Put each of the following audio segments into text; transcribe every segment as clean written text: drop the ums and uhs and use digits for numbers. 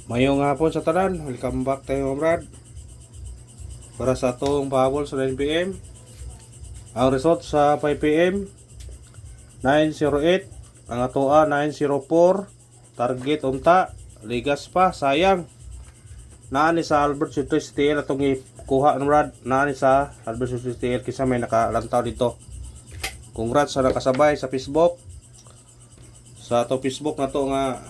Mayong hapon sa tanan, welcome back tayo mga brad. Para sa atong pahabol sa 9pm. Ang result sa 5pm 908. Ang atoa 904. Target unta, ligas pa, sayang. Naani sa Albert Citrus TL atong ikuha ng brad. Naani sa Albert Citrus TL kisa may nakalantaw dito. Congrats sa nakasabay sa Facebook. Sa ato Facebook na to nga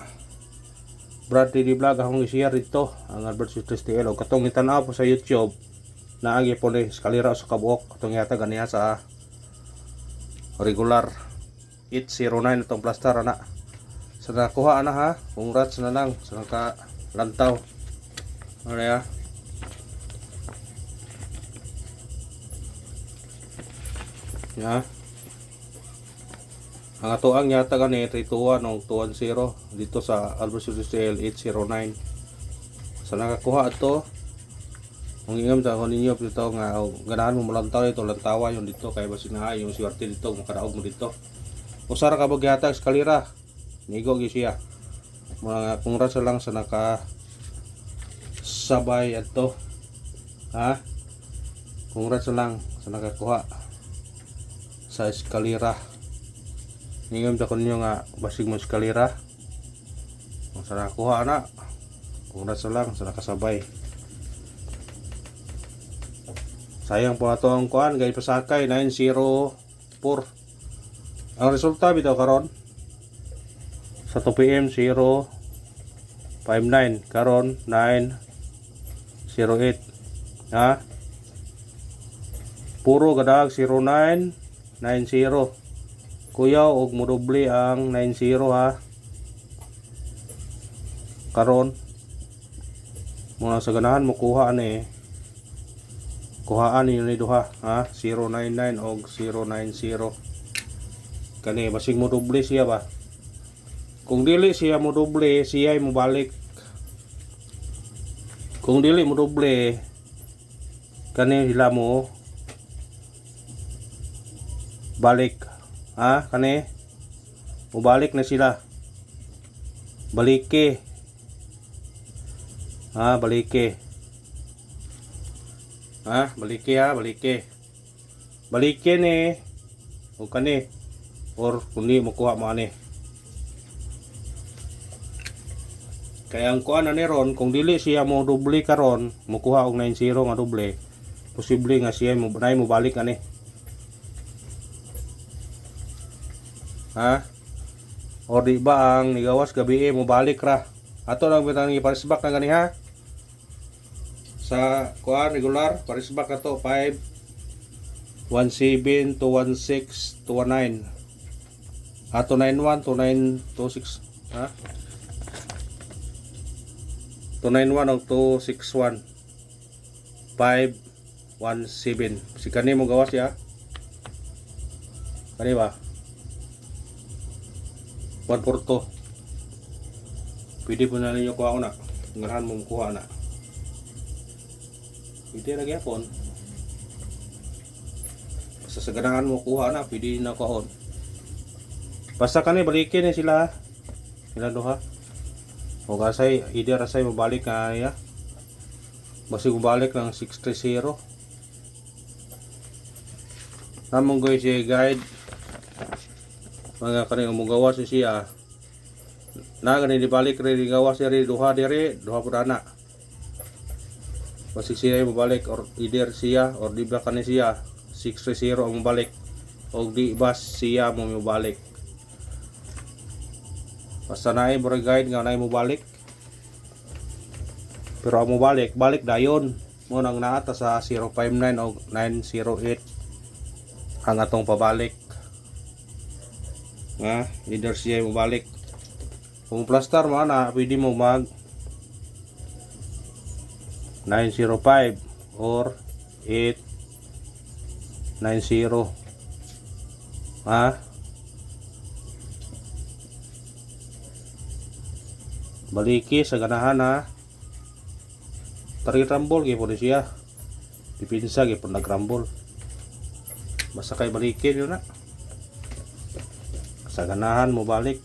Brad TV Vlog akong i-share dito ang Albert Citrus TL o katong itanaw po sa YouTube na agi po ni eskalera sa kabuok katong yata ganiya sa regular 809 itong plaster ana sa nakuha ana ha. Congrats na lang sa nakalantaw ano ya ya ang ato ang yata gani 321 o 210 dito sa Albert Citrus TL 809 sa nakakuha ito kung ingam ta ko ninyo dito nga ganahan mo malantaw ito lantawa yung dito kay basin na yung swerte dito makadaog mo dito usara ka bagyata eskalera nigo gi siya mga congrats lang sa naka sabay ato ha congrats lang sa nakakuha sa eskalera. Ningam ta konyo nga basig mo eskalera. Kung sa nakuha na, congrats lang sa nakasabay. Sayang po ato ang kuan kay pasakay 904. Ang resulta bitaw karon sa 2pm 059 karon 908. Ha? Puro gadag 0990. Kuya og modoble ang 90 ha. Karon muna sa ganahan mo kuha ani. Kuhaan ni duha ha 099 og 090. Kani basig modoble siya ba. Kung dili siya modoble siya ay mobalik. Kung dili modoble kani sila mo balik. Ha, kani mubalik na sila. Balike. Ha, balike. Ha, balike ha, balike. Balike ni o kani or kundi mo kuha mo ani. Kaya ang kuha na ni ron kung dili siya mo doble karon, mo kuha og 90 nga doble. Posible nga siya mo balik ani. Ha? O di ba ang nigawas gabi mo balik ra. Ato lang bitang iparisbak na gani ha. Sa kuan regular parisbak ato 5 17 to 16 to 19. Ato 91 to 926 ha. To 91 og to 61 517. Si kani mo gawas ya. Kani ba? 142. Pwede po na ninyo kuha ko na. Ngarahan mo kuha na. Pwede na gyapon. Basta sa ganahan mo kuha na, pwede na kuha. Basta kani balikin ni sila. Sila duha. O kasay, either asay mabalik na ya. Basta mabalik ng 630. Namong guys si guide. Mga kanang mugawas siya na ganin dibalik rin gawas rin duha pud ana basi siya mabalik or either siya or di ba kanin siya 630 ang mabalik o di ba siya mo mabalik basta naay mo guide nga naay mo balik pero ang mabalik balik dayon mo nang naata sa 059 o 908 ang atong pabalik. Ha, either siya mabalik. Kung plaster mo na, pwede mo mag 905 or 890. Ha? Baliki sa ganahan ha. Target rumble kay po siya. Dipinsa kay po nagrumble. Basta kay baliki yun na. Sa ganahan mo balik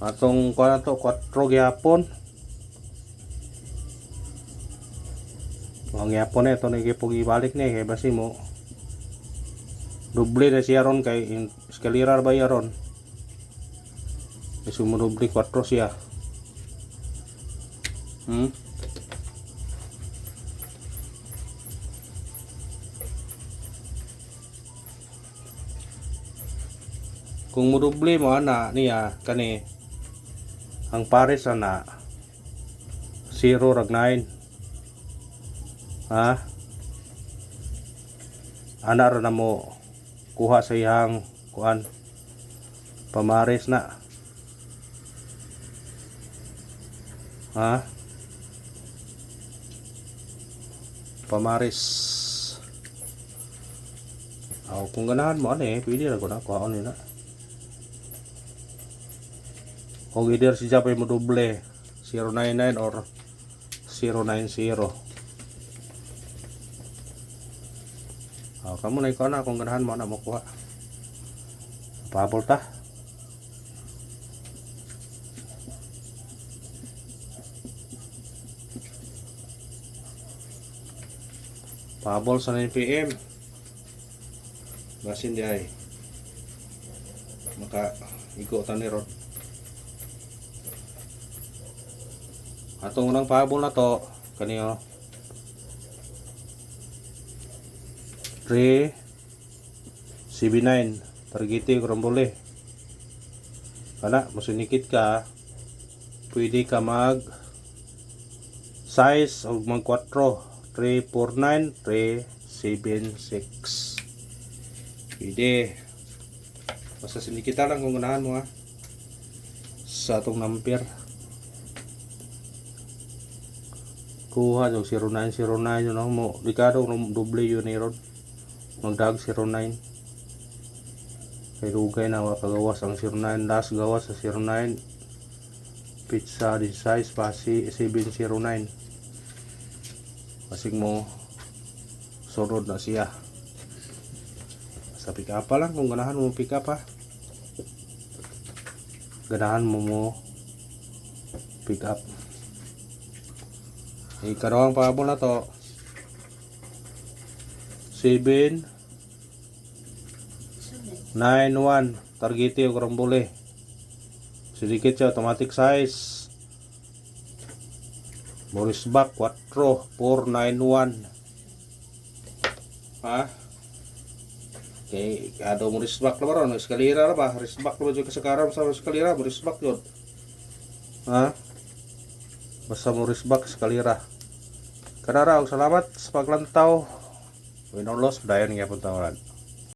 Atong kuha na to 4 gyapon. Ang gyapon na ito nagipog ibalik niya kay basi mo doble na siya ron kay eskalera ba yaron. Kasi mo doble 4 siya. Kung modoble mo ana niya kani ang pares ana 0 rag 9. Ha? Ana ra na mo kuha sa iyang kuan pamares na. Ha? Pamares. Kung ganahan mo pwede ra ko na kuhaon nila. Kung either si Japay mo doble 099 or 090. Kamu na ikaw na kung ganahan mo na makuha. Pabol ta. Pabol sa 9 PM. Basin di ay. Maka igo ta ni ron. Atong unang pabol na to kaniyo 379 targete krombole. Kana masunikit ka pwede ka mag size og mag 4 349 376 pwede basta sinikita lang kung ganahan mo sa atong number. Kuha yung 0909 yun mo Ricardo doble yun ni ron magdag 09 kay rugay na makagawas ang 09 last gawas sa 09 pizza din size pasi 709 pasig mo sunod na siya sa pick up pa lang kung ganahan mo pick up ganahan mo pick up. Ikarong pabol na to 791 targete o karambole sedikit siya automatic size Morris back 4 491 ha okay kado Morris back na ba ron eskalera na ba Morris back na ba dyan kasakaram sa eskalera Morris back yun ha basta Morris back eskalera. Kanara, salamat sa paglantaw. Win or loss, dayon nga punta